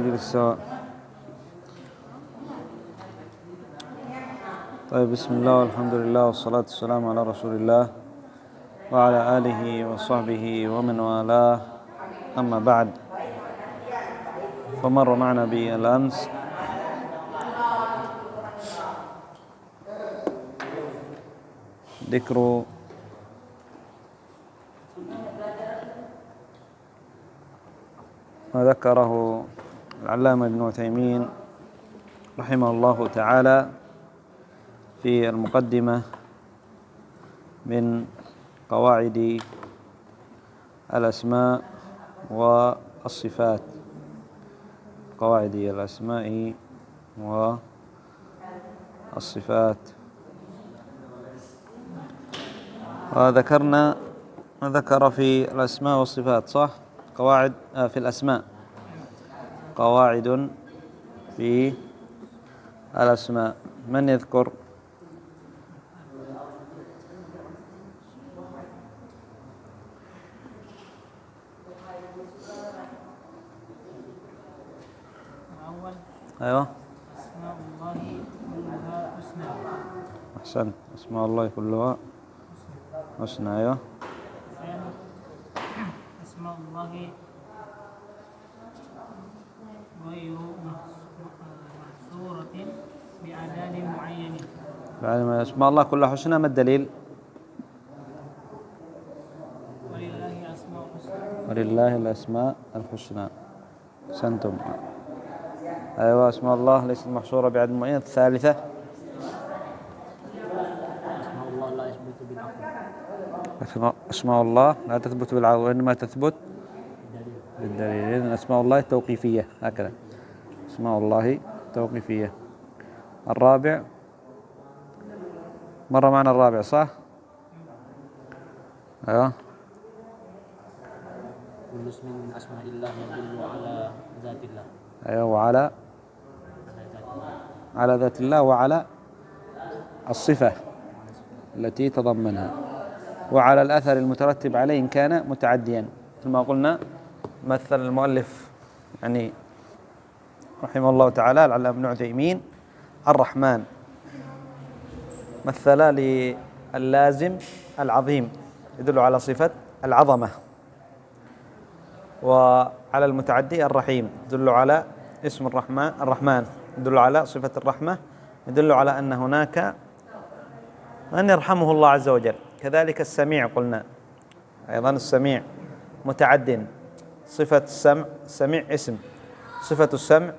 يجلس سواء. طيب، بسم الله والحمد لله والصلاة والسلام على رسول الله وعلى آله وصحبه ومن والاه، أما بعد. فمر معنا بالأمس ذكر ما ذكره العلامة ابن عثيمين رحمه الله تعالى في المقدمة من قواعد الأسماء والصفات، قواعد الأسماء والصفات. وذكرنا ما ذكر في الأسماء والصفات، صح؟ قواعد في الأسماء، قواعد في الأسماء. من يذكر؟ أيوة. أسماء الله كلها حسنى. أحسنت، أسماء الله كلها حسنى. أيوة. أسماء الله غير محصورة بعدد معين. أسماء الله كلها حسنى، ما الدليل؟ ولله أسماء حسنى. ولله الأسماء الحسنى. أحسنتم. أيوة، أسماء الله ليست محصورة بعدد معين. الثالثة، أسماء الله لا يثبت بالعقل. أسماء الله لا تثبت بالعقل وإنما تثبت بالدليل. إذن أسماء الله توقيفية، هكذا أسماء الله توقيفية. الرابع، مر معنا الرابع، صح؟ أيوة. كل اسم من أسماء الله يدل على ذات الله. أيوة، وعلى ذات الله وعلى الصفة التي تضمنها وعلى الأثر المترتب عليه إن كان متعديا. مثل ما قلنا، مثل المؤلف يعني رحمه الله تعالى العلامة ابن عثيمين الرحمن، مثل للازم العظيم يدل على صفة العظمة، وعلى المتعدي الرحيم يدل على اسم الرحمن يدل على صفة الرحمة، يدل على أن هناك من يرحمه الله عز وجل. كذلك السميع، قلنا أيضا السميع متعد، صفة السميع اسم، صفة السمع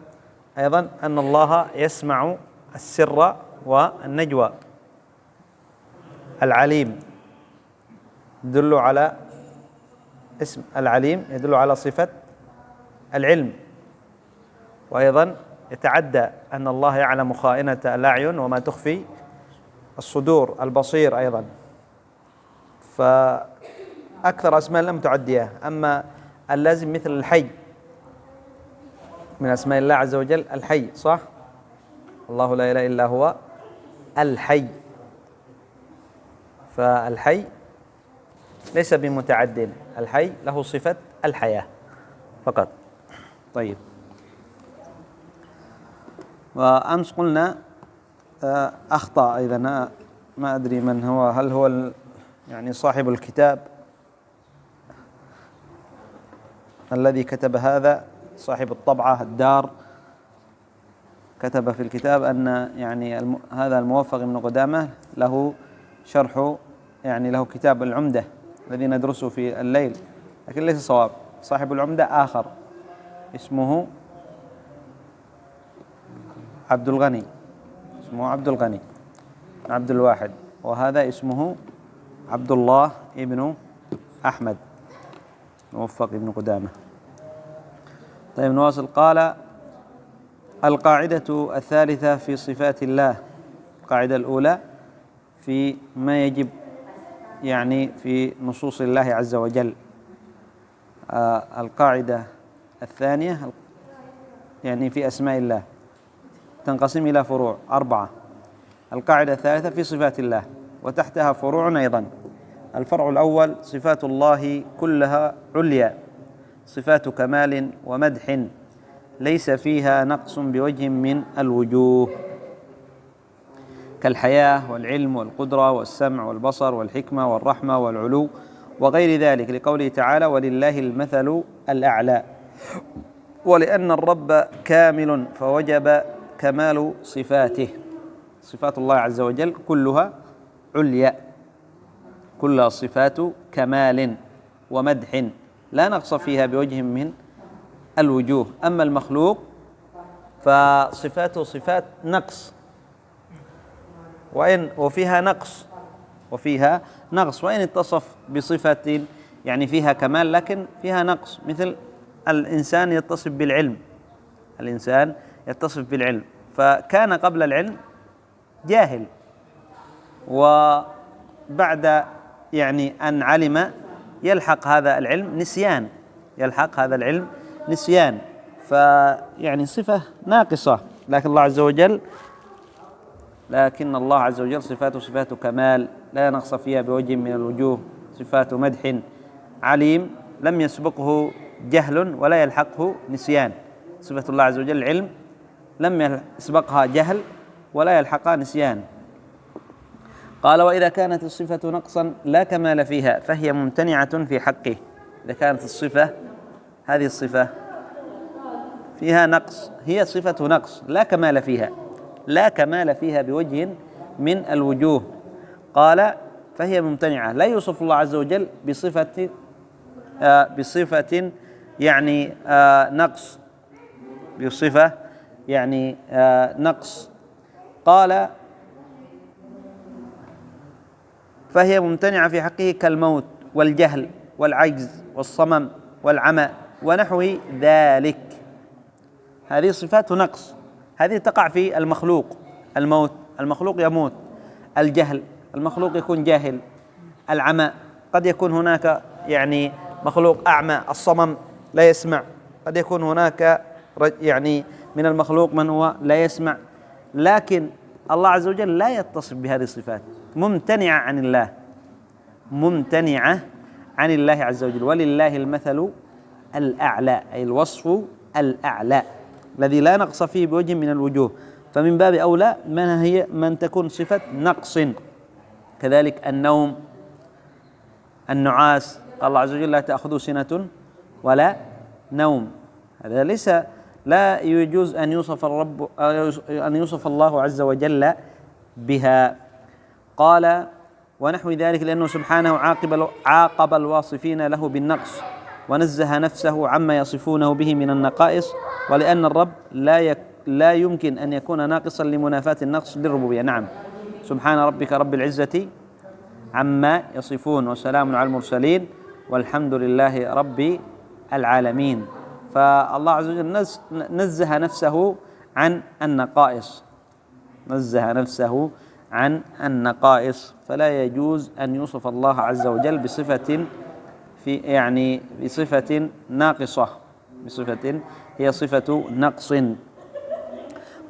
أيضا أن الله يسمع السر والنجوى. العليم يدل على اسم العليم، يدل على صفة العلم، وأيضا يتعدى أن الله يعلم خائنة الأعين وما تخفي الصدور. البصير أيضا. فأكثر أسماء لم تعديها. أما اللازم مثل الحي، من أسماء الله عز وجل الحي، صح؟ الله لا إله إلا هو الحي، فالحي ليس بمتعد، الحي له صفة الحياة فقط. طيب، وأمس قلنا أخطأ أيضا، ما أدري من هو، هل هو يعني صاحب الكتاب الذي كتب هذا، صاحب الطبعة الدار، كتب في الكتاب أن يعني هذا الموفق بن قدامة له شرح، يعني له كتاب العمدة الذي ندرسه في الليل، لكن ليس صواب. صاحب العمدة آخر اسمه عبد الغني، اسمه عبد الغني عبد الواحد، وهذا اسمه عبد الله ابن أحمد موفق ابن قدامة. طيب، نواصل. قال: القاعدة الثالثة في صفات الله. القاعدة الأولى في ما يجب يعني في نصوص الله عز وجل. القاعدة الثانية يعني في أسماء الله، تنقسم إلى فروع 4. القاعدة الثالثة في صفات الله، وتحتها فروع أيضا. الفرع الأول: صفات الله كلها عليا، صفات كمال ومدح ليس فيها نقص بوجه من الوجوه، كالحياة والعلم والقدرة والسمع والبصر والحكمة والرحمة والعلو وغير ذلك، لقوله تعالى: ولله المثل الأعلى. ولأن الرب كامل فوجب كمال صفاته. صفات الله عز وجل كلها عليا، كلها صفات كمال ومدح لا نقص فيها بوجه من الوجوه. أما المخلوق فصفاته صفات نقص، وفيها نقص وإن اتصف بصفة يعني فيها كمال لكن فيها نقص، مثل الإنسان يتصف بالعلم فكان قبل العلم جاهل، وبعد يعني أن علم يلحق هذا العلم نسيان، فيعني صفة ناقصة. لكن الله عز وجل صفاته صفات كمال لا نقص فيها بوجه من الوجوه، صفات مدح، عليم لم يسبقه جهل ولا يلحقه نسيان. صفة الله عز وجل العلم لم يسبقها جهل ولا يلحقها نسيان. قال: وإذا كانت الصفة نقصا لا كمال فيها فهي ممتنعة في حقه. إذا كانت هذه الصفة فيها نقص، هي صفة نقص لا كمال فيها بوجه من الوجوه، قال: فهي ممتنعة، لا يوصف الله عز وجل بصفة يعني نقص، بصفة يعني نقص. قال: فهي ممتنعة في حقه كالموت والجهل والعجز والصمم والعمى ونحو ذلك. هذه صفات نقص، هذه تقع في المخلوق. الموت، المخلوق يموت. الجهل، المخلوق يكون جاهل. العمى، قد يكون هناك يعني مخلوق أعمى. الصمم، لا يسمع. قد يكون هناك يعني من المخلوق من هو لا يسمع. لكن الله عز وجل لا يتصف بهذه الصفات، ممتنعة عن الله عز وجل. ولله المثل الأعلى، أي الوصف الأعلى الذي لا نقص فيه بوجه من الوجوه. فمن باب أولى من تكون صفة نقص. كذلك النوم، النعاس، قال الله عز وجل: لا تأخذه سنة ولا نوم. هذا لا يجوز أن يوصف الله عز وجل بها. قال: ونحو ذلك، لأنه سبحانه عاقب الواصفين له بالنقص ونزه نفسه عما يصفونه به من النقائص، ولأن الرب لا يمكن أن يكون ناقصا لمنافاة النقص للربوبية. نعم، سبحان ربك رب العزة عما يصفون وسلام على المرسلين والحمد لله رب العالمين. فالله عز وجل نزه نفسه عن النقائص، فلا يجوز أن يوصف الله عز وجل بصفة ناقصة، بصفة هي صفة نقص.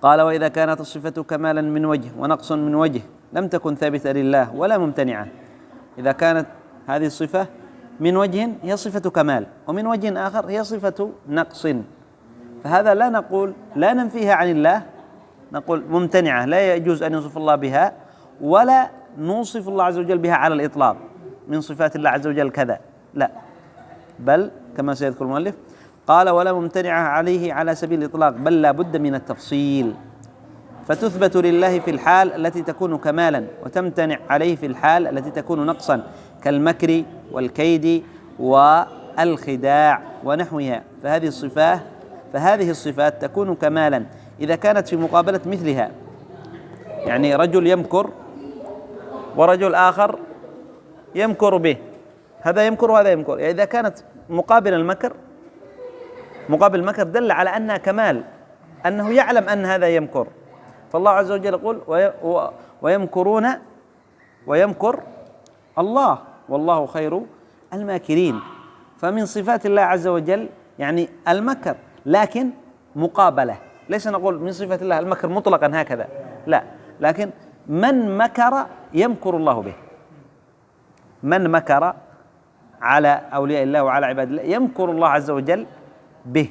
قال: وإذا كانت الصفة كمالا من وجه ونقص من وجه لم تكن ثابتة لله ولا ممتنعة. إذا كانت هذه الصفة من وجه هي صفة كمال، ومن وجه آخر هي صفة نقص، فهذا لا ننفيها عن الله، نقول ممتنعة، لا يجوز أن يوصف الله بها، ولا نوصف الله عز وجل بها على الإطلاق من صفات الله عز وجل كذا، لا، بل كما سيذكر المؤلف قال: ولا ممتنعة عليه على سبيل الإطلاق، بل لا بد من التفصيل، فتثبت لله في الحال التي تكون كمالا، وتمتنع عليه في الحال التي تكون نقصا، كالمكر والكيد والخداع ونحوها. فهذه الصفات تكون كمالا إذا كانت في مقابلة مثلها، يعني رجل يمكر ورجل آخر يمكر به، هذا يمكر وهذا يمكر، يعني إذا كانت مقابل المكر دل على أنها كمال، أنه يعلم أن هذا يمكر. فالله عز وجل يقول: ويمكرون ويمكر الله والله خير الماكرين. فمن صفات الله عز وجل يعني المكر، لكن مقابلة، ليس نقول من صفة الله المكر مطلقا هكذا، لا، لكن من مكر يمكر الله به، من مكر على أولياء الله وعلى عباد الله يمكر الله عز وجل به.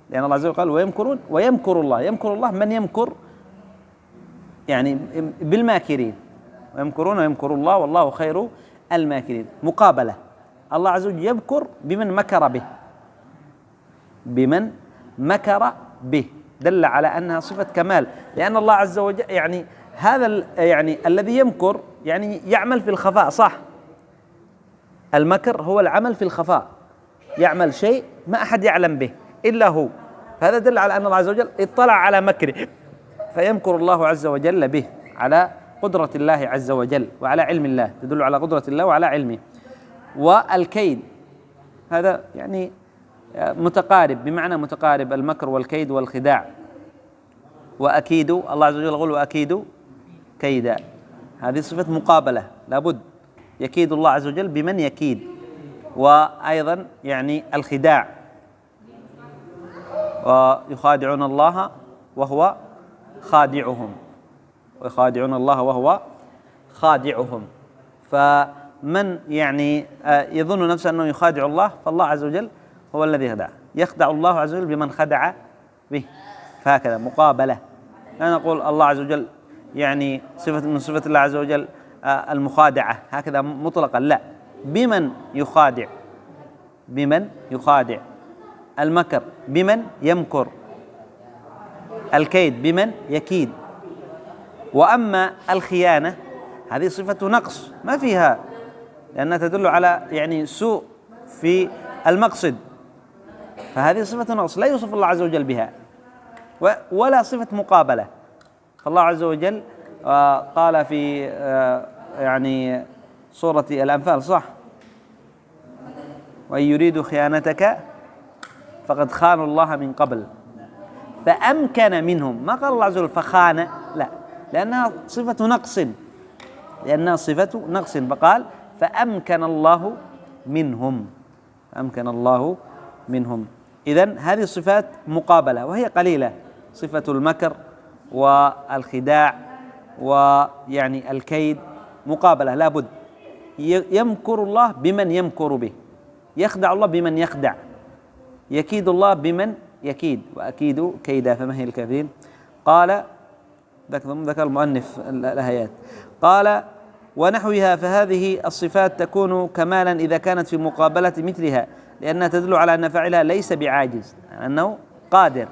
لأن الله عز وجل قال ويمكرون ويمكر الله. يمكر الله، من يمكر يعني بالماكرين، ويمكرون ويمكر الله والله خير الماكرين. مقابلة، الله عز وجل يمكر بمن مكر به، بمن مكر به، دل على أنها صفة كمال، لأن الله عز وجل يعني هذا يعني الذي يمكر يعني يعمل في الخفاء، صح؟ المكر هو العمل في الخفاء، يعمل شيء ما أحد يعلم به إلا هو، فهذا دل على أن الله عز وجل اطلع على مكره، فيمكر الله عز وجل به على قدرة الله عز وجل وعلى علم الله، تدل على قدرة الله وعلى علمه. والكيد هذا يعني متقارب، بمعنى متقارب، المكر والكيد والخداع. وأكيد، الله عز وجل يقول وأكيد كيدا، هذه صفة مقابلة، لابد يكيد الله عز وجل بمن يكيد. وأيضا يعني الخداع، ويخادعون الله وهو خادعهم، ويخادعون الله وهو خادعهم. فمن يعني يظن نفسه أنه يخادع الله، فالله عز وجل هو الذي يخدع الله عز وجل بمن خدع به. فهكذا مقابلة، لا نقول الله عز وجل يعني صفة من صفة الله عز وجل المخادعة هكذا مطلقا، لا، بمن يخادع، بمن يخادع. المكر بمن يمكر، الكيد بمن يكيد. وأما الخيانة هذه صفة نقص ما فيها، لأنها تدل على يعني سوء في المقصد، فهذه صفة نقص لا يوصف الله عز وجل بها، ولا صفة مقابلة. فالله عز وجل قال في يعني سورة الأنفال، صح؟ وإن يريدوا خيانتك فقد خانوا الله من قبل فأمكن منهم. ما قال الله عز وجل فخان، لا، لأنها صفة نقص، لأنها صفة نقص، فقال فأمكن الله منهم، فأمكن الله منهم. إذن هذه الصفات مقابلة وهي قليلة، صفة المكر والخداع ويعني الكيد مقابلة، لا بد. يمكر الله بمن يمكر به، يخدع الله بمن يخدع، يكيد الله بمن يكيد، وأكيد كيدا فمهل الكافرين. قال ذكر المؤنف الآيات، قال ونحوها، فهذه الصفات تكون كمالا إذا كانت في مقابلة مثلها، لأنها تدل على أن فاعلها ليس بعاجز، على أنه قادر،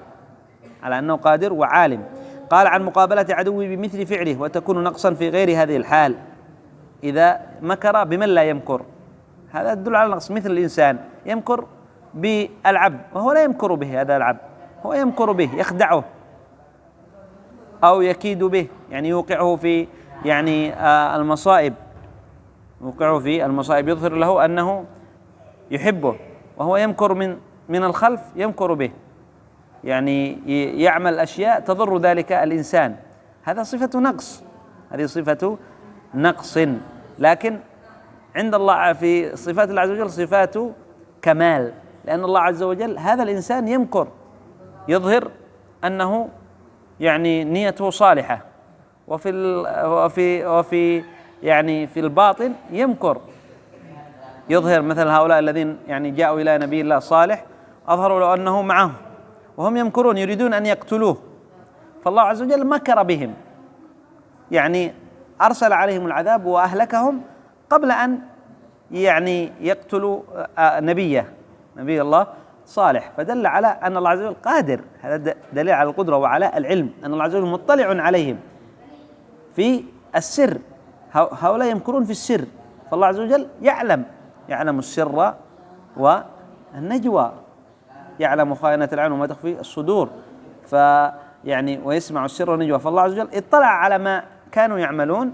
على أنه قادر وعالم. قال عن مقابلة عدوه بمثل فعله، وتكون نقصا في غير هذه الحال إذا مكر بمن لا يمكر، هذا يدل على نقص. مثل الإنسان يمكر بالعبد وهو لا يمكر به، هذا العبد هو يمكر به، يخدعه أو يكيد به، يعني يوقعه في يعني المصائب، يوقعه في المصائب، يظهر له أنه يحبه وهو يمكر من الخلف، يمكر به، يعني يعمل أشياء تضر ذلك الإنسان، هذا صفة نقص، هذه صفة نقص. لكن عند الله في صفات الله عز وجل صفات كمال، لأن الله عز وجل هذا الإنسان يمكر، يظهر أنه يعني نيته صالحة، وفي يعني في الباطن يمكر، يظهر مثل هؤلاء الذين يعني جاءوا إلى نبي الله صالح، أظهروا له أنه معه وهم يمكرون يريدون أن يقتلوه، فالله عز وجل مكر بهم، يعني أرسل عليهم العذاب وأهلكهم قبل أن يعني يقتلوا نبي الله صالح. فدل على أن الله عز وجل قادر، هذا دليل على القدرة وعلى العلم، أن الله عز وجل مطلع عليهم في السر، هؤلاء يمكرون في السر، فالله عز وجل يعلم السر والنجوى، يعلم خائنة الأعين وما تخفي الصدور، فيعني ويسمع السر والنجوى، فالله عز وجل اطلع على ما كانوا يعملون،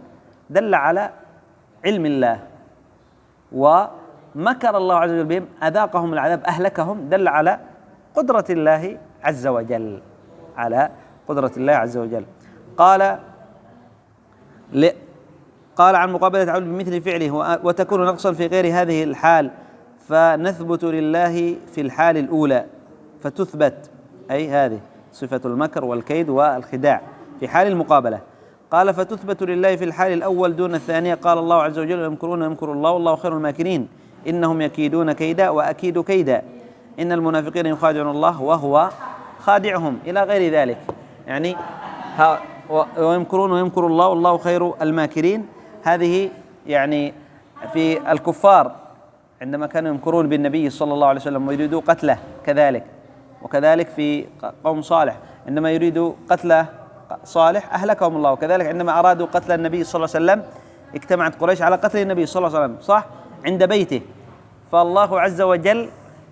دل على علم الله. ومكر الله عز وجل بهم، أذاقهم العذاب، أهلكهم، دل على قدرة الله عز وجل، على قدرة الله عز وجل. قال عن مقابلة عبد بمثل فعله، وتكون نقصا في غير هذه الحال، فنثبت لله في الحال الأولى، فتثبت أي هذه صفة المكر والكيد والخداع في حال المقابلة. قال فتثبت لله في الحال الأول دون الثانية. قال الله عز وجل يمكرون ويمكر الله والله خير الماكرين، إنهم يكيدون كيدا وأكيد كيدا، إن المنافقين يخادعون الله وهو خادعهم إلى غير ذلك. يعني ويمكرون ويمكر الله والله خير الماكرين. هذه يعني في الكفار عندما كانوا يمكرون بالنبي صلى الله عليه وسلم ويريدوا قتله كذلك، وكذلك في قوم صالح عندما يريدوا قتل صالح أهلكهم الله، وكذلك عندما أرادوا قتل النبي صلى الله عليه وسلم اجتمعت قريش على قتل النبي صلى الله عليه وسلم صح عند بيته، فالله عز وجل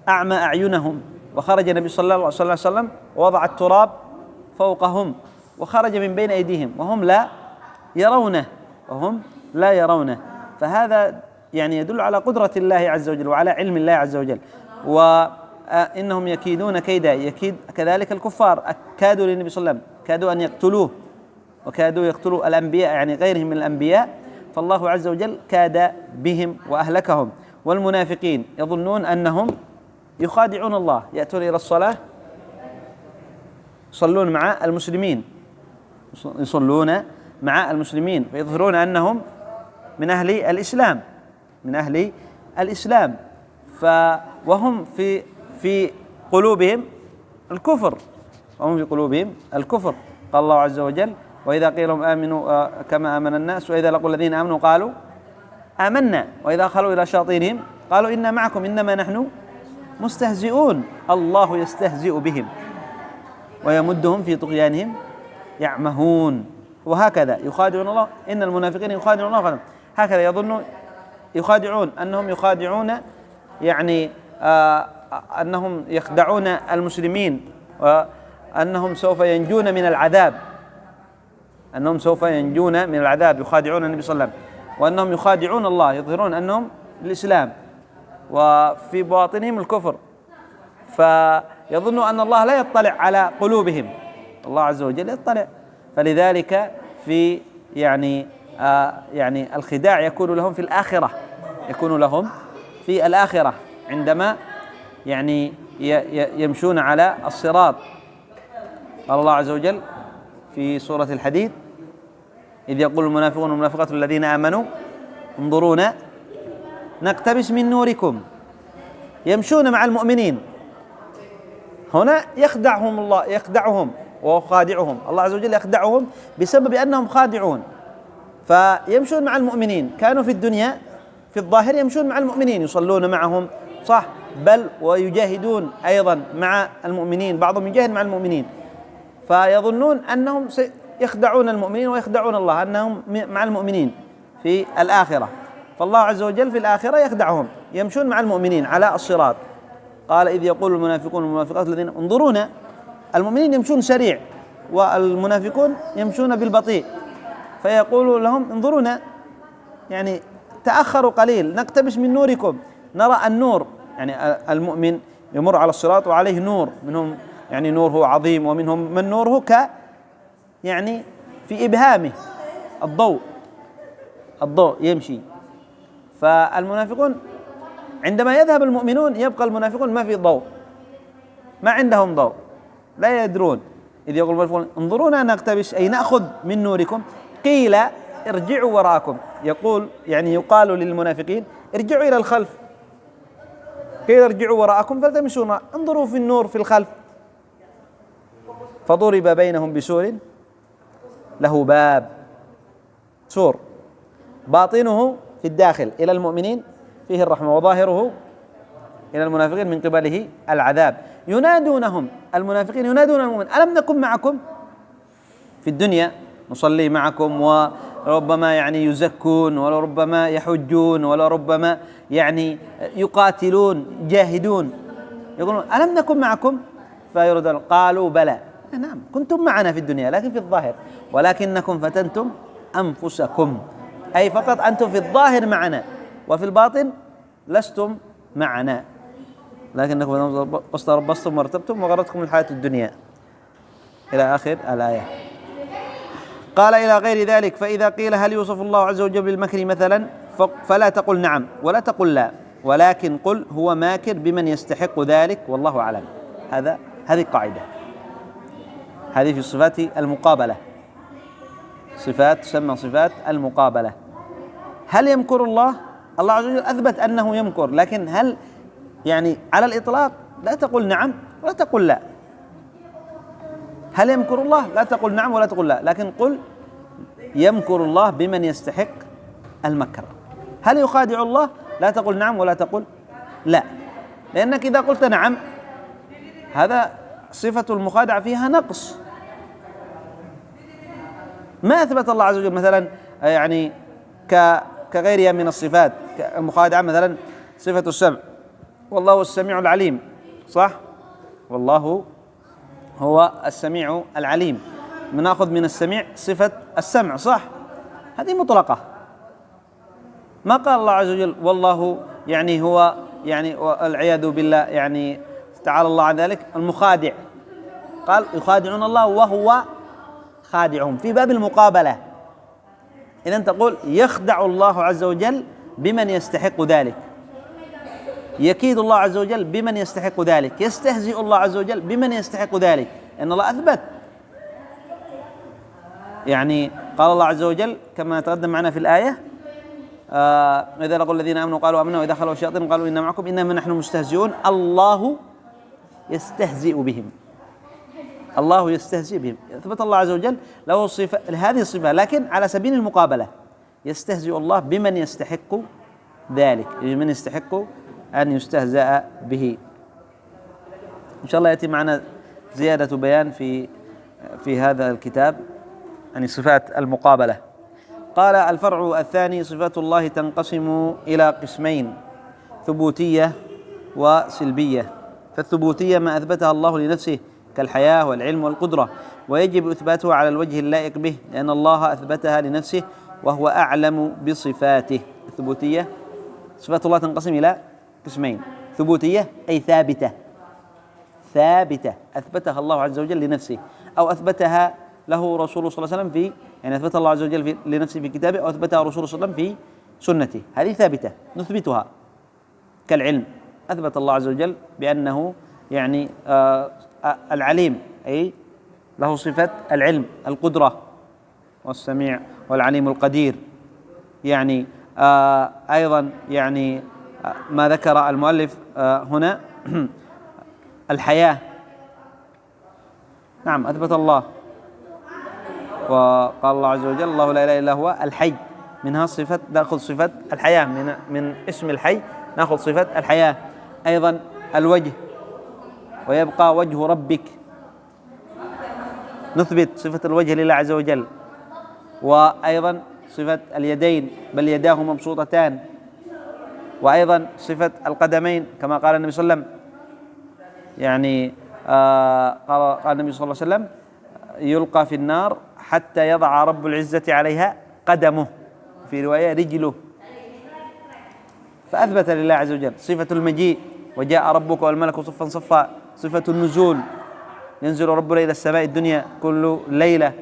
أعمى أعينهم، وخرج النبي صلى الله عليه وسلم ووضع التراب فوقهم وخرج من بين أيديهم وهم لا يرونه. فهذا يعني يدل على قدرة الله عز وجل وعلى علم الله عز وجل. وإنهم يكيدون كيدا، يكيد كذلك الكفار كادوا للنبي صلى الله عليه وسلم، كادوا أن يقتلوه وكادوا يقتلوا الأنبياء يعني غيرهم من الأنبياء، فالله عز وجل كاد بهم وأهلكهم. والمنافقين يظنون أنهم يخادعون الله، يأتون إلى الصلاة يصلون مع المسلمين ويظهرون أنهم من أهل الإسلام، وهم في قلوبهم الكفر، قال الله عز وجل: وإذا قيل لهم آمنوا كما آمن الناس وإذا لقوا الذين آمنوا قالوا آمنا وإذا خلوا إلى شياطينهم قالوا إنا معكم إنما نحن مستهزئون الله يستهزئ بهم ويمدهم في طغيانهم يعمهون. وهكذا يخادعون الله، إن المنافقين يخادعون الله هكذا يخادعون أنهم يخادعون يعني أنهم يخدعون المسلمين، وأنهم سوف ينجون من العذاب، يخادعون النبي صلى الله عليه وسلم، وأنهم يخادعون الله، يظهرون أنهم الإسلام وفي باطنهم الكفر، فيظن أن الله لا يطلع على قلوبهم، الله عز وجل يطلع. فلذلك في يعني الخداع يكون لهم في الآخرة عندما يعني يمشون على الصراط. قال الله عز وجل في سورة الحديد: إذ يقول المنافقون والمنافقات الذين آمنوا انظرونا نقتبس من نوركم. يمشون مع المؤمنين، هنا يخدعهم وخادعهم، الله عز وجل يخدعهم بسبب أنهم خادعون، فيمشون مع المؤمنين. كانوا في الدنيا في الظاهر يمشون مع المؤمنين، يصلون معهم صح، بل ويجاهدون أيضا مع المؤمنين، بعضهم يجاهد مع المؤمنين، فيظنون أنهم يخدعون المؤمنين ويخدعون الله، أنهم مع المؤمنين في الآخرة. فالله عز وجل في الآخرة يخدعهم، يمشون مع المؤمنين على الصراط. قال: إذ يقول المنافقون والمنافقات الذين انظرونا، المؤمنين يمشون سريع والمنافقون يمشون بالبطيء، فيقول لهم: انظرونا، يعني تأخروا قليل، نقتبس من نوركم، نرى النور. يعني المؤمن يمر على الصراط وعليه نور، منهم يعني نوره عظيم، ومنهم من نوره يعني في إبهامه الضوء يمشي. فالمنافقون عندما يذهب المؤمنون يبقى المنافقون ما في ضوء، ما عندهم ضوء، لا يدرون. إذ يقول المنافقون انظرونا نقتبس أي نأخذ من نوركم، قيل ارجعوا وراءكم، يقال للمنافقين ارجعوا إلى الخلف، قيل ارجعوا وراءكم فالتمسوا، انظروا في النور في الخلف. فضرب بينهم بسور له باب، سور باطنه في الداخل إلى المؤمنين فيه الرحمة، وظاهره إلى المنافقين من قبله العذاب. ينادونهم، المنافقين ينادون المؤمن: ألم نكن معكم في الدنيا نصلي معكم، وربما يعني يزكون، ولربما يحجون، ولربما يعني يقاتلون يجاهدون، يقولون: ألم نكن معكم؟ فيردون: قالوا بلى، نعم كنتم معنا في الدنيا لكن في الظاهر، ولكنكم فتنتم أنفسكم، أي فقط أنتم في الظاهر معنا وفي الباطن لستم معنا، لكنكم تربصتم وارتبتم وغرتكم الحياة الدنيا، إلى آخر الآية. قال: إلى غير ذلك. فإذا قيل هل يوصف الله عز وجل بالمكر مثلا، فلا تقل نعم ولا تقل لا، ولكن قل هو ماكر بمن يستحق ذلك والله أعلم. هذه قاعدة، هذه في صفات المقابلة، صفات تسمى صفات المقابلة. هل يمكر الله؟ الله عز وجل أثبت أنه يمكر، لكن هل يعني على الإطلاق لا تقل نعم ولا تقل لا، هل يمكر الله؟ لا تقل نعم ولا تقل لا، لكن قل يمكر الله بمن يستحق المكر. هل يخادع الله؟ لا تقل نعم ولا تقل لا، لأنك إذا قلت نعم هذا صفة المخادعة فيها نقص، ما أثبت الله عز وجل مثلا يعني كغيرها من الصفات. المخادعة مثلا صفة السمع، والله السميع العليم، صح؟ والله هو السميع العليم، بناخذ من السميع صفة السمع، صح؟ هذه مطلقة. ما قال الله عز وجل والله يعني هو يعني والعياذ بالله يعني تعالى الله عن ذلك المخادع، قال يخادعون الله وهو خادعهم في باب المقابلة. إذا تقول يخدع الله عز وجل بمن يستحق ذلك، يكيد الله عز وجل بمن يستحق ذلك، يستهزئ الله عز وجل بمن يستحق ذلك، إن الله أثبت. يعني قال الله عز وجل كما تقدم معنا في الآية إذا لقوا الذين آمنوا قالوا آمنا وإذا خلوا الشياطين قالوا إنا معكم إنما نحن مستهزئون الله يستهزئ بهم، الله يستهزئ بهم. أثبت الله عز وجل له صفة، هذه الصفة، لكن على سبيل المقابلة، يستهزئ الله بمن يستحق ذلك، بمن يستحق أن يستهزأ به. إن شاء الله يأتي معنا زيادة بيان في هذا الكتاب عن صفات المقابلة. قال الفرع الثاني صفات الله تنقسم إلى قسمين: ثبوتية وسلبية. فالثبوتية ما أثبتها الله لنفسه كالحياة والعلم والقدرة، ويجب إثباتها على الوجه اللائق به لأن الله أثبتها لنفسه وهو أعلم بصفاته. الثبوتية صفات الله تنقسم إلى قسمين: ثبوتية أي ثابتة، ثابتة أثبتها الله عز وجل لنفسه أو أثبتها له رسوله صلى الله عليه وسلم في، يعني أثبتها الله عز وجل لنفسه في كتابه أو أثبتها رسوله صلى الله عليه وسلم في سنته، هذه ثابتة نثبتها. كالعلم، أثبت الله عز وجل بأنه يعني العليم، أي له صفة العلم، القدرة والسميع والعليم القدير. يعني أيضا يعني ما ذكر المؤلف هنا الحياة، نعم أثبت الله، وقال الله عز وجل الله لا إله إلا هو الحي، منها صفة، نأخذ صفة الحياة من اسم الحي، نأخذ صفة الحياة. أيضا الوجه، ويبقى وجه ربك، نثبت صفة الوجه لله عز وجل. وأيضا صفة اليدين، بل يداه مبسوطتان. وأيضا صفة القدمين كما قال النبي صلى الله عليه وسلم، يعني قال النبي صلى الله عليه وسلم يلقى في النار حتى يضع رب العزة عليها قدمه، في رواية رجله. فأثبت لله عز وجل صفة المجيء، وجاء ربك والملك صفا صفا. صفة النزول، ينزل ربنا إلى السماء الدنيا كل ليلة.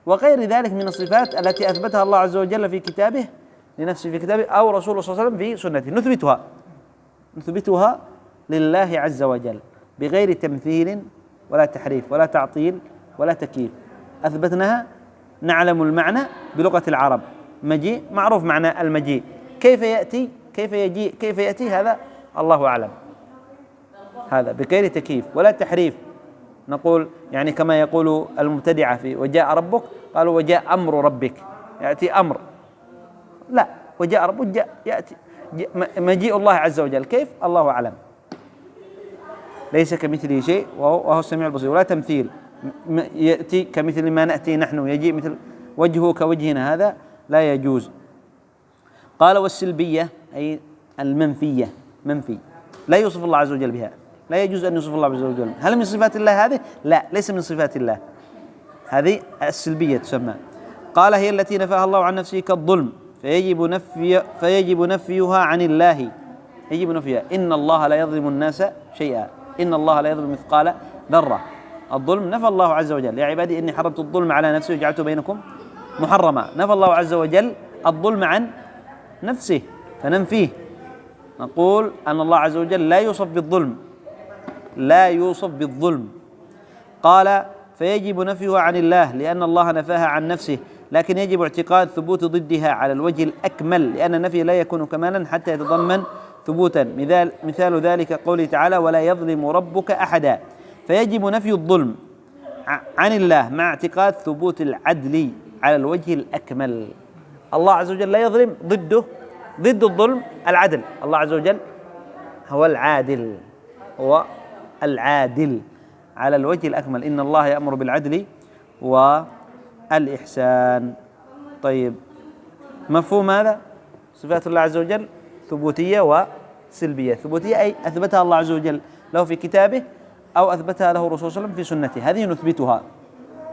وغير ذلك من الصفات التي أثبتها الله عز وجل في كتابه لنفسه في كتابه أو رسوله صلى الله عليه وسلم في سنته، نثبتها لله عز وجل بغير تمثيل ولا تحريف ولا تعطيل ولا تكييف. أثبتناها، نعلم المعنى بلغة العرب، مجيء معروف معنى المجيء، كيف يأتي، كيف يجيء، كيف يأتي، هذا الله أعلم، هذا بغير تكييف ولا تحريف. نقول يعني كما يقول المبتدعة في وجاء ربك، قالوا وجاء أمر ربك، يأتي أمر، لا، وجاء ربك يأتي مجيء الله عز وجل، كيف؟ الله أعلم. ليس كمثله شيء وهو السميع البصير، ولا تمثيل، يأتي كمثل ما نأتي نحن، يجيء مثل وجهه كوجهنا، هذا لا يجوز. قال والسلبية أي المنفية، منفي، لا يوصف الله عز وجل بها، لا يجوز أن يوصف الله عز وجل. هل من صفات الله هذه؟ لا، ليس من صفات الله، هذه السلبية تسمى. قال هي التي نفاها الله عن نفسه كالظلم، فيجب نفيها عن الله، يجب نفيها. إن الله لا يظلم الناس شيئا، إن الله لا يظلم مثقال ذرة. الظلم نفى الله عز وجل، يا عبادي إني حرمت الظلم على نفسي وجعلته بينكم محرما. نفى الله عز وجل الظلم عن نفسه فننفيه، نقول أن الله عز وجل لا يوصف بالظلم، لا يوصف بالظلم. قال فيجب نفيها عن الله لأن الله نفاها عن نفسه، لكن يجب اعتقاد ثبوت ضدها على الوجه الأكمل، لأن النفي لا يكون كمالا حتى يتضمن ثبوتا. مثال ذلك قوله تعالى ولا يظلم ربك أحدا. فيجب نفي الظلم عن الله مع اعتقاد ثبوت العدل على الوجه الأكمل. الله عز وجل لا يظلم، ضد الظلم العدل. الله عز وجل هو العادل، هو العادل على الوجه الأكمل. إن الله يأمر بالعدل والإحسان. طيب، مفهوم هذا؟ صفات الله عز وجل ثبوتية وسلبية. ثبوتية أي أثبتها الله عز وجل له في كتابه أو أثبتها له الرسول صلى الله عليه وسلم في سنته، هذه نثبتها.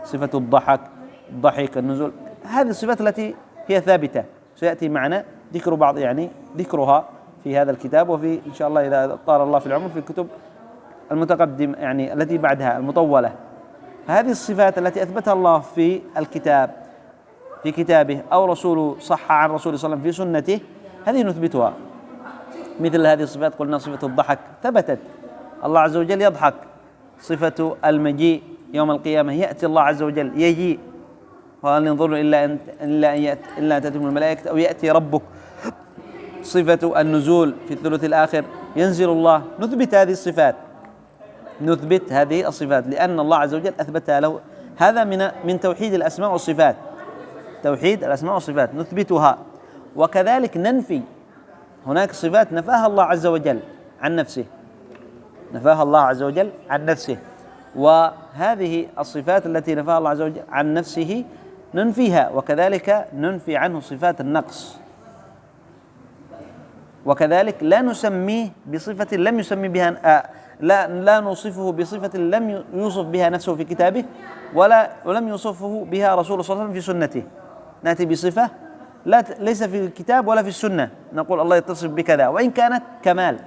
صفة الضحك، النزول، هذه الصفات التي هي ثابتة، سيأتي معنا ذكر بعض ذكرها في هذا الكتاب، وفي إن شاء الله إذا طال الله في العمر في الكتب المتقدم التي بعدها المطولة. هذه الصفات التي أثبتها الله في الكتاب في كتابه أو رسوله صح عن رسوله صلى الله عليه وسلم في سنته، هذه نثبتها. مثل هذه الصفات قلنا صفة الضحك ثبتت، الله عز وجل يضحك. صفة المجيء يوم القيامة، يأتي الله عز وجل، يجيء، وهل ينظرون إلا أن تأتيهم الملائكة أو يأتي ربك. صفة النزول في الثلث الآخر، ينزل الله. نثبت هذه الصفات لأن الله عز وجل أثبتها له. هذا من توحيد الأسماء والصفات، توحيد الأسماء والصفات نثبتها. وكذلك ننفي، هناك صفات نفاها الله عز وجل عن نفسه، وهذه الصفات التي نفاها الله عز وجل عن نفسه ننفيها. وكذلك ننفي عنه صفات النقص، وكذلك لا نسميه بصفة لم يسمي بها، لا نوصفه بصفة لم يوصف بها نفسه في كتابه ولم يوصفه بها رسول صلى الله عليه وسلم في سنته. نأتي بصفة ليس في الكتاب ولا في السنة، نقول الله يتصف بكذا وإن كانت كمال،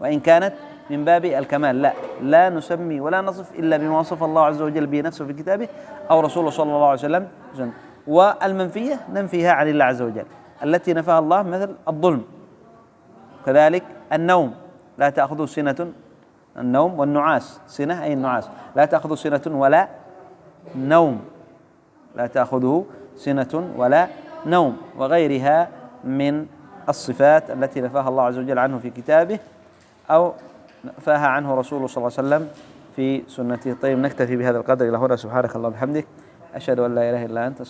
وإن كانت من باب الكمال، لا نسمي ولا نصف إلا بما وصف الله عز وجل به نفسه في كتابه أو رسوله صلى الله عليه وسلم. والمنفية ننفيها عن الله عز وجل، التي نفاها الله مثل الظلم، كذلك النوم، لا تأخذه سنة، النوم والنعاس، سنة أي النعاس، لا تأخذه سنة ولا نوم، لا تأخذه سنة ولا نوم، وغيرها من الصفات التي نفاها الله عز وجل عنه في كتابه أو نفاها عنه رسوله صلى الله عليه وسلم في سنته. طيب، نكتفي بهذا القدر إلى هنا. سبحانك اللهم وبحمدك، أشهد أن لا إله إلا أنت.